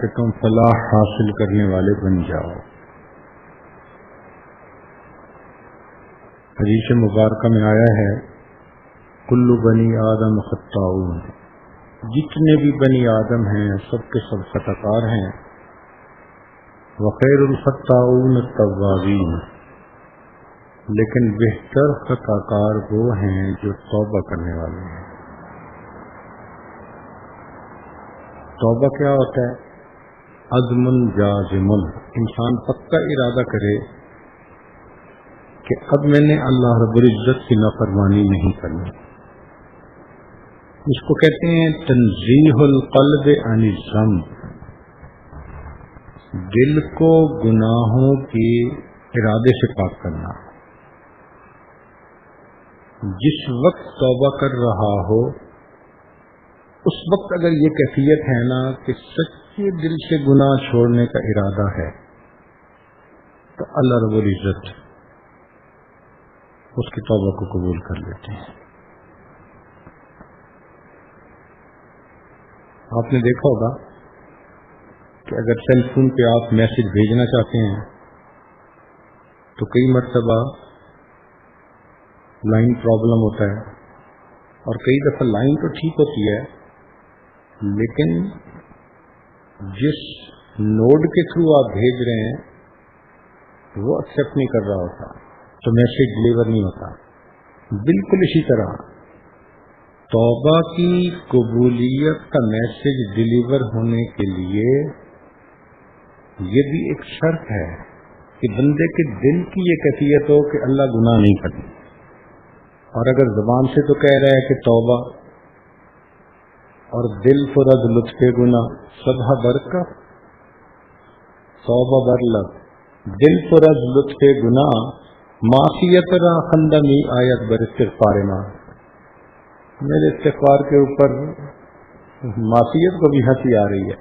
کہ تم فلاح حاصل کرنے والے بن جاؤ۔ حدیث مبارکہ میں آیا ہے کل بنی آدم خطاؤون، جتنے بھی بنی آدم ہیں سب کے سب خطا کار ہیں، وخیر الخطاؤون التوابین، لیکن بہتر خطا کار وہ ہیں جو توبہ کرنے والے ہیں۔ توبہ کیا ہوتا ہے؟ عزم جازم، انسان پکا ارادہ کرے کہ اب میں نے اللہ رب العزت کی نافرمانی نہیں کرنی۔ اس کو کہتے ہیں تنزیہ القلب عن الذنب، دل کو گناہوں کے ارادے سے پاک کرنا۔ جس وقت توبہ کر رہا ہو اس وقت اگر یہ کیفیت ہے نا کہ سچے دل سے گناہ چھوڑنے کا ارادہ ہے تو اللہ رب العزت اس کی توبہ کو قبول کر لیتے ہیں۔ آپ نے دیکھا ہوگا کہ اگر سیل فون پہ آپ میسج بھیجنا چاہتے ہیں تو کئی مرتبہ لائن پرابلم ہوتا ہے، اور کئی دفعہ لائن تو ٹھیک ہوتی ہے لیکن جس نوڈ کے تھرو آپ بھیج رہے ہیں وہ ایکسیپٹ نہیں کر رہا ہوتا تو میسج ڈلیور نہیں ہوتا۔ بالکل اسی طرح توبہ کی قبولیت کا میسج ڈلیور ہونے کے لیے یہ بھی ایک شرط ہے کہ بندے کے دل کی یہ کیفیت ہو کہ اللہ گناہ نہیں کرتے، اور اگر زبان سے تو کہہ رہا ہے کہ توبہ، اور دل فرض لطف گناہ صبح برکت توبہ برلب، دل فرض لطف گناہ معصیت را خندمی آیت بر استغفار ماں، میرے استغفار کے اوپر معصیت کو بھی ہنسی آ رہی ہے۔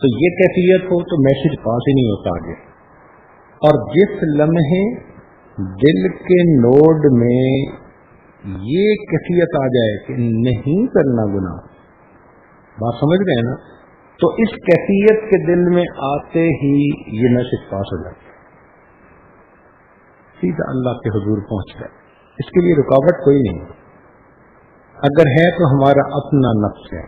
تو یہ کیفیت ہو تو میسج پاس ہی نہیں ہوتا آگے۔ اور جس لمحے دل کے نوڈ میں یہ کیفیت آ جائے کہ نہیں کرنا گناہ، بات سمجھ گئے نا، تو اس کیفیت کے دل میں آتے ہی یہ میسج پاس ہو جاتا ہے، سیدھا اللہ کے حضور پہنچ گئے۔ اس کے لیے رکاوٹ کوئی نہیں، اگر ہے تو ہمارا اپنا نفس ہے،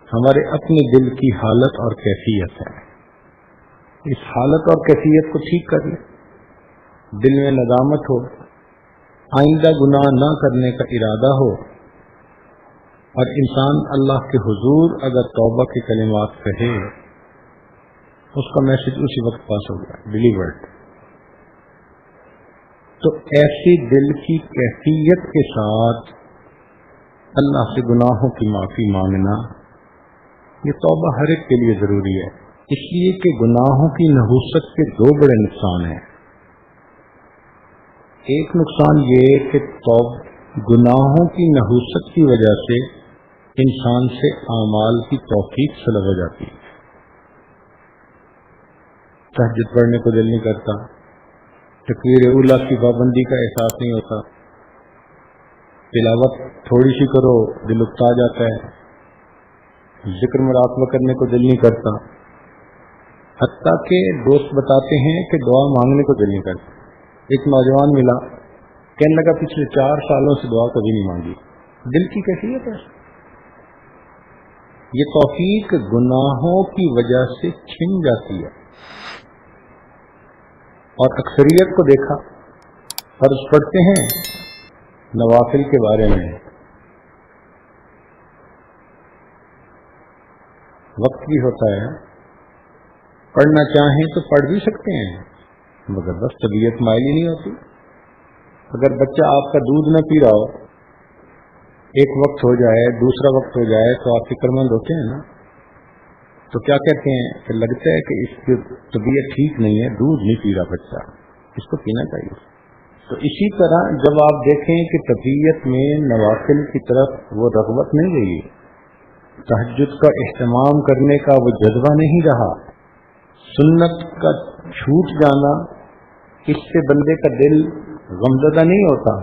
ہمارے اپنے دل کی حالت اور کیفیت ہے۔ اس حالت اور کیفیت کو ٹھیک کر لیں، دل میں ندامت ہو، آئندہ گناہ نہ کرنے کا ارادہ ہو، اور انسان اللہ کے حضور اگر توبہ کے کلمات کہے اس کا میسج اسی وقت پاس ہو گیا، ڈیلیورڈ۔ تو ایسی دل کی کیفیت کے ساتھ اللہ سے گناہوں کی معافی مانگنا، یہ توبہ ہر ایک کے لیے ضروری ہے، اس لیے کہ گناہوں کی نحوست کے دو بڑے نقصان ہیں۔ ایک نقصان یہ کہ گناہوں کی نحوست کی وجہ سے انسان سے اعمال کی توفیق سلب ہو جاتی ہے، تہجد پڑھنے کو دل نہیں کرتا، تکبیر اولیٰ کی پابندی کا احساس نہیں ہوتا، تلاوت تھوڑی سی کرو دل اکتا جاتا ہے، ذکر مراقبہ کرنے کو دل نہیں کرتا، حتیٰ کہ دوست بتاتے ہیں کہ دعا مانگنے کو دل نہیں کرتا۔ ایک نوجوان ملا، کہنے لگا پچھلے 4 سالوں سے دعا کبھی نہیں مانگی۔ دل کی کیفیت ہے، یہ توفیق گناہوں کی وجہ سے چھن جاتی ہے۔ اور اکثریت کو دیکھا، فرض پڑھتے ہیں، نوافل کے بارے میں وقت بھی ہوتا ہے، پڑھنا چاہیں تو پڑھ بھی سکتے ہیں، مگر بس طبیعت مائل ہی نہیں ہوتی۔ اگر بچہ آپ کا دودھ نہ پی رہا ہو، ایک وقت ہو جائے، دوسرا وقت ہو جائے تو آپ فکر مند ہوتے ہیں نا، تو کیا کہتے ہیں کہ لگتا ہے کہ اس کی طبیعت ٹھیک نہیں ہے، دودھ نہیں پی رہا بچہ، اس کو پینا چاہیے۔ تو اسی طرح جب آپ دیکھیں کہ طبیعت میں نوافل کی طرف وہ رغبت نہیں رہی، تہجد کا اہتمام کرنے کا وہ جذبہ نہیں رہا، سنت کا چھوٹ جانا، اس سے بندے کا دل غمزدہ نہیں ہوتا،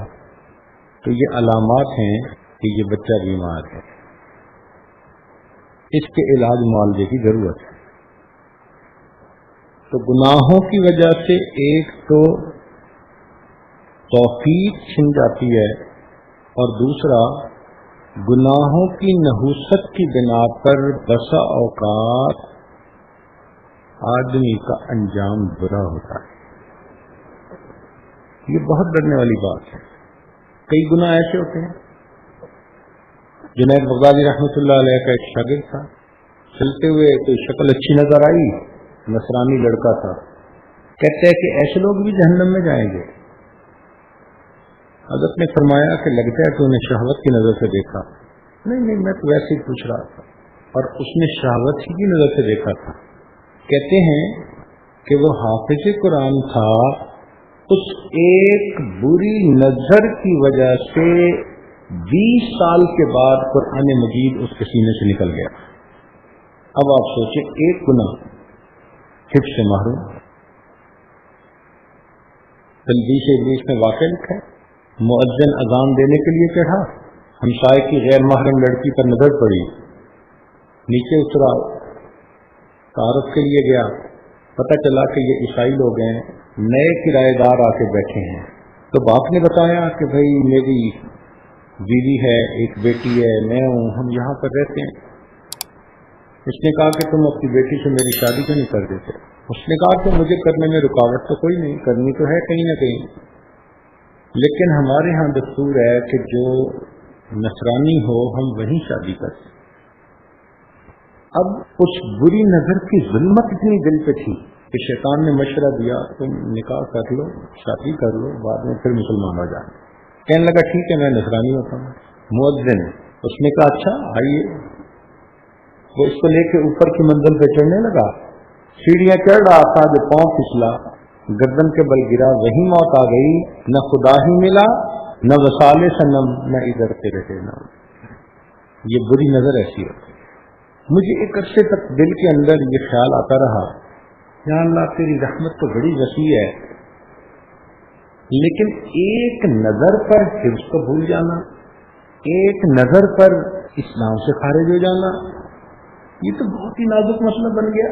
تو یہ علامات ہیں کہ یہ بچہ بیمار ہے۔ اس کے علاج معالجے کی ضرورت ہے. تو گناہوں کی وجہ سے ایک تو توفیق چھن جاتی ہے، اور دوسرا گناہوں کی نحوست کی بنا پر بسا اوقات آدمی کا انجام برا ہوتا ہے. یہ بہت ڈرنے والی بات ہے. کئی گناہ ایسے ہوتے ہیں. جنید بغدادی رحمۃ اللہ علیہ کا ایک شاگرد تھا، چلتے ہوئے تو شکل اچھی نظر آئی، نصرانی لڑکا تھا. کہتے ہیں کہ ایسے لوگ بھی جہنم میں جائیں گے. حضرت نے فرمایا کہ لگتا ہے کہ انہیں شہوت کی نظر سے دیکھا. نہیں میں تو ویسے ہی پوچھ رہا تھا. اور اس نے شہوت ہی کی نظر سے دیکھا تھا. کہتے ہیں کہ وہ حافظ قرآن تھا، اس ایک بری نظر کی وجہ سے 20 سال کے بعد قرآن مجید اس کے سینے سے نکل گیا. اب آپ سوچیں، ایک گناہ حفظ سے محروم. تلبیس ابلیس میں واقع لکھا ہے، مؤذن اذان دینے کے لیے چڑھا، ہمسائے کی غیر محرم لڑکی پر نظر پڑی، نیچے اترا، تعارف کے لیے گیا، پتہ چلا کہ یہ عیسائی لوگ ہیں، نئے کرایہ دار آ کے بیٹھے ہیں. تو باپ نے بتایا کہ بھائی میری بیوی ہے، ایک بیٹی ہے، میں ہوں، ہم یہاں پر رہتے ہیں. اس نے کہا کہ تم اپنی بیٹی سے میری شادی کیوں نہیں کر دیتے؟ اس نے کہا کہ مجھے کرنے میں رکاوٹ تو کوئی نہیں، کرنی تو ہے کہیں نہ کہیں، لیکن ہمارے ہاں دستور ہے کہ جو نصرانی ہو ہم وہیں شادی کرتے. اب اس بری نظر کی ظلمت اتنی دل پہ تھی کہ شیطان نے مشورہ دیا تم نکاح کر لو، شادی کر لو، بعد میں پھر مسلمان ہو جائیں. کہنے لگا ٹھیک ہے میں نصرانی ہوتا ہوں. مؤذن اس نے کہا اچھا آئیے. وہ اس کو لے کے اوپر کی منزل پہ چڑھنے لگا، سیڑھیاں چڑھ رہا تھا، جو پاؤں پھسلا، گردن کے بل گرا، وہی موت آ گئی. نہ خدا ہی ملا، نہ وصال صنم، نہ ادھر سے رہے نہ. یہ بری نظر ایسی ہوتی. مجھے ایک عرصے تک دل کے اندر یہ خیال آتا رہا، یا اللہ تیری رحمت تو بڑی وسیع ہے، لیکن ایک نظر پر حفظ کو بھول جانا، ایک نظر پر اسلام سے خارج ہو جانا، یہ تو بہت ہی نازک مسئلہ بن گیا.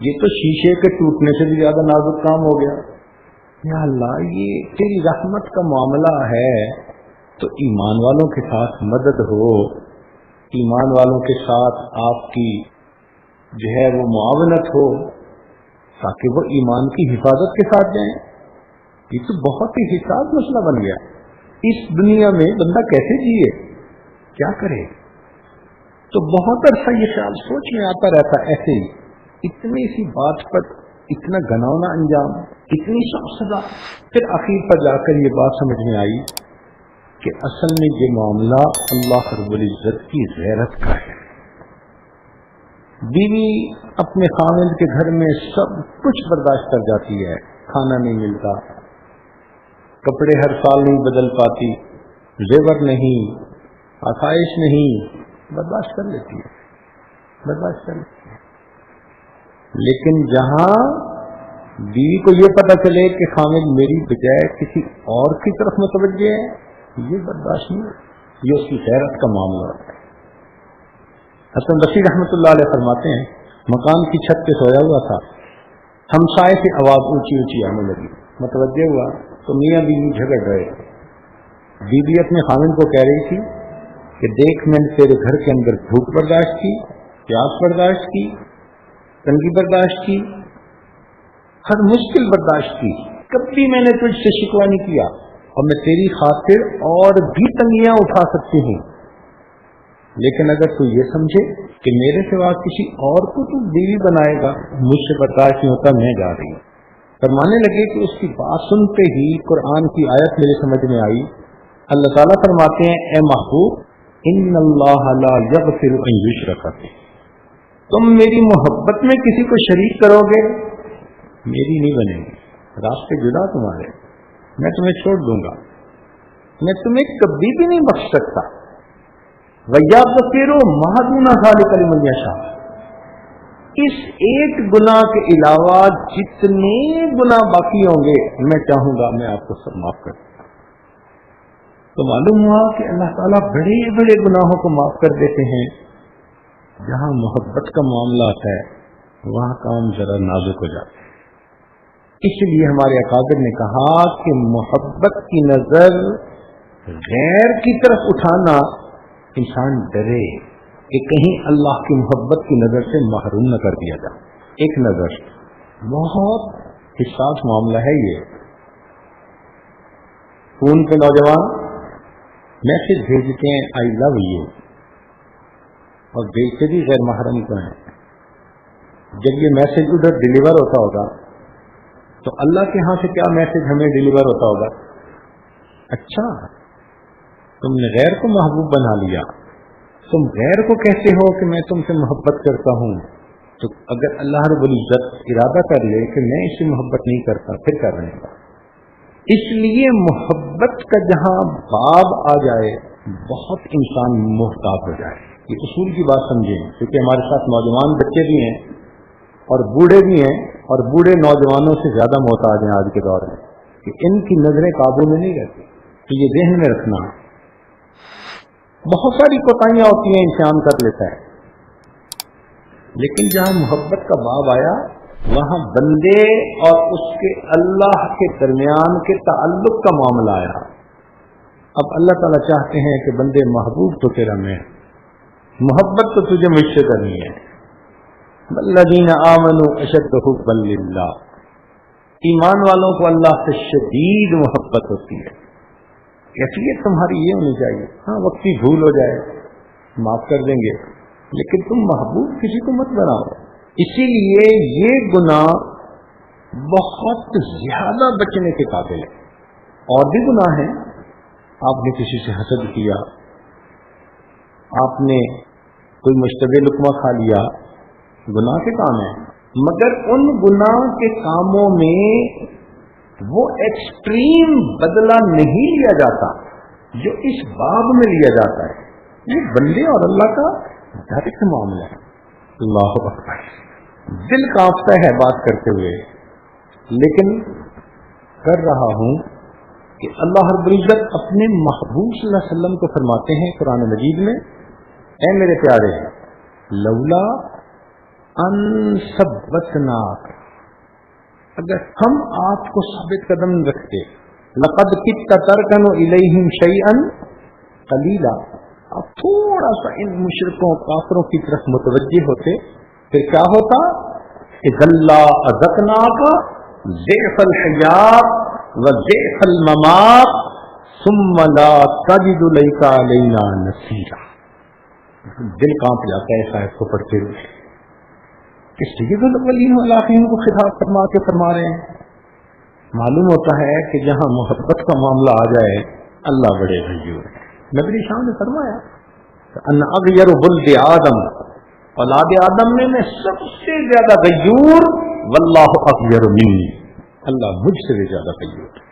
یہ تو شیشے کے ٹوٹنے سے بھی زیادہ نازک کام ہو گیا. یا اللہ یہ تیری رحمت کا معاملہ ہے تو ایمان والوں کے ساتھ مدد ہو، ایمان والوں کے ساتھ آپ کی جو ہے وہ معاونت ہو تاکہ وہ ایمان کی حفاظت کے ساتھ جائیں. یہ تو بہت ہی حساس مسئلہ بن گیا. اس دنیا میں بندہ کیسے جیے، کیا کرے؟ تو بہت عرصہ یہ خیال سوچ میں آتا رہتا، ایسے ہی اتنی سی بات پر اتنا گھناؤنا انجام، اتنی سخت سزا. پھر آخر پر جا کر یہ بات سمجھ میں آئی کہ اصل میں یہ معاملہ اللہ رب العزت کی غیرت کا ہے. بیوی اپنے خاوند کے گھر میں سب کچھ برداشت کر جاتی ہے، کھانا نہیں ملتا، کپڑے ہر سال نہیں بدل پاتی، زیور نہیں، آسائش نہیں، برداشت کر لیتی ہے، برداشت کر لیتی ہے. لیکن جہاں بیوی کو یہ پتہ چلے کہ خاوند میری بجائے کسی اور کی طرف متوجہ ہے، یہ برداشت نہیں. یہ اس کی غیرت کا معاملہ ہے. حسن بصری رحمۃ اللہ علیہ فرماتے ہیں مکان کی چھت پہ سویا ہوا تھا، ہمسائے سے آواز اونچی اونچی آنے لگی. متوجہ ہوا تو میاں بیوی جھگڑ رہے. بیوی اپنے خاوند کو کہہ رہی تھی کہ دیکھ میں نے تیرے گھر کے اندر بھوک برداشت کی، پیاس برداشت کی، تنگی برداشت کی، ہر مشکل برداشت کی، کبھی میں نے تجھ سے شکوہ نہیں کیا، اور میں تیری خاطر اور بھی تنگیاں اٹھا سکتی ہوں، لیکن اگر تو یہ سمجھے کہ میرے سوا کسی اور کو تو بیوی بنائے گا، مجھ سے برداشت نہیں ہوتا، میں جا رہی ہوں. فرمانے لگے کہ اس کی بات سنتے ہی قرآن کی آیت میرے سمجھ میں آئی. اللہ تعالیٰ فرماتے ہیں اے محبوب ان اللہ لا یغفر ان یشرک بہ، تم میری محبت میں کسی کو شریک کرو گے میری نہیں بنے گی، راستے جدا تمہارے، میں تمہیں چھوڑ دوں گا، میں تمہیں کبھی بھی نہیں بخش سکتا. وَيَغْفِرُ مَا دُونَ ذَلِكَ لِمَن یشاء، اس ایک گناہ کے علاوہ جتنے گناہ باقی ہوں گے میں چاہوں گا میں آپ کو سب معاف کر دوں. تو معلوم ہوا کہ اللہ تعالیٰ بڑے بڑے گناہوں کو معاف کر دیتے ہیں، جہاں محبت کا معاملہ آتا ہے وہاں کام ذرا نازک ہو جاتا ہے۔ اس لیے ہمارے اکابر نے کہا کہ محبت کی نظر غیر کی طرف اٹھانا انسان ڈرے کہ کہیں اللہ کی محبت کی نظر سے محروم نہ کر دیا جائے۔ ایک نظر بہت حساس معاملہ ہے یہ۔ فون پہ نوجوان میسج بھیجتے ہیں آئی لو یو، اور بھیجتے بھی غیر محرم کو ہیں۔ جب یہ میسج ادھر ڈیلیور ہوتا ہوگا تو اللہ کے ہاں سے کیا میسج ہمیں ڈیلیور ہوتا ہوگا؟ اچھا تم نے غیر کو محبوب بنا لیا، تم غیر کو کہتے ہو کہ میں تم سے محبت کرتا ہوں، تو اگر اللہ رب العزت ارادہ کر لے کہ میں اس سے محبت نہیں کرتا پھر کر رہے گا۔ اس لیے محبت کا جہاں باب آ جائے بہت انسان محتاط ہو جائے۔ یہ اصول کی بات سمجھیں، کیونکہ ہمارے ساتھ نوجوان بچے بھی ہیں اور بوڑھے بھی ہیں، اور بوڑھے نوجوانوں سے زیادہ محتاج ہیں آج کے دور میں، کہ ان کی نظریں قابو میں نہیں رہتی۔ تو یہ ذہن میں رکھنا، بہت ساری کوتاہیاں ہوتی ہیں انسان کر لیتا ہے، لیکن جہاں محبت کا باب آیا وہاں بندے اور اس کے اللہ کے درمیان کے تعلق کا معاملہ آیا۔ اب اللہ تعالیٰ چاہتے ہیں کہ بندے محبوب تو تیرا میں، محبت تو تجھے مجھ سے کرنی ہے۔ الذین آمنوا اشد حبا للہ، ایمان والوں کو اللہ سے شدید محبت ہوتی ہے۔ کیفیت تمہاری یہ ہونی چاہیے، ہاں وقتی بھول ہو جائے معاف کر دیں گے، لیکن تم محبوب کسی کو مت بناؤ۔ اسی لیے یہ گناہ بہت زیادہ بچنے کے قابل ہے۔ اور بھی گناہ ہیں، آپ نے کسی سے حسد کیا، آپ نے کوئی مشتبہ لقمہ کھا لیا، گناہ کے کام ہیں، مگر ان گناہ کے کاموں میں وہ ایکسٹریم بدلہ نہیں لیا جاتا جو اس باب میں لیا جاتا ہے۔ یہ بندے اور اللہ کا ڈائریکٹ معاملہ ہے۔ اللہ اکبر، دل کانپتا ہے بات کرتے ہوئے، لیکن کر رہا ہوں کہ اللہ رب العزت اپنے محبوب صلی اللہ علیہ وسلم کو فرماتے ہیں قرآن مجید میں، اے میرے پیارے لولا ان ثبتناک، اگر ہم آپ کو ثابت قدم رکھتے، لقد کدت ترکن الیہم شیئا قلیلا، آپ تھوڑا سا ان مشرکوں کافروں کی طرف متوجہ ہوتے، پھر کیا ہوتا؟ اذا لأذقناک ضعف الحیات وضعف الممات ثم لا تجد لک علینا نصیرا۔ دل کانپ جاتا ہے صاحب کو پڑھتے ہوئے کہ سید الاولین والآخرین کو خطاب فرما رہے ہیں۔ معلوم ہوتا ہے کہ جہاں محبت کا معاملہ آ جائے اللہ بڑے غیور ہے۔ نبی شاہ نے فرمایا ان اغیر ولد آدم، اولاد آدم میں سب سے زیادہ غیور واللہ اغیر منی، اللہ مجھ سے بھی زیادہ غیور ہے۔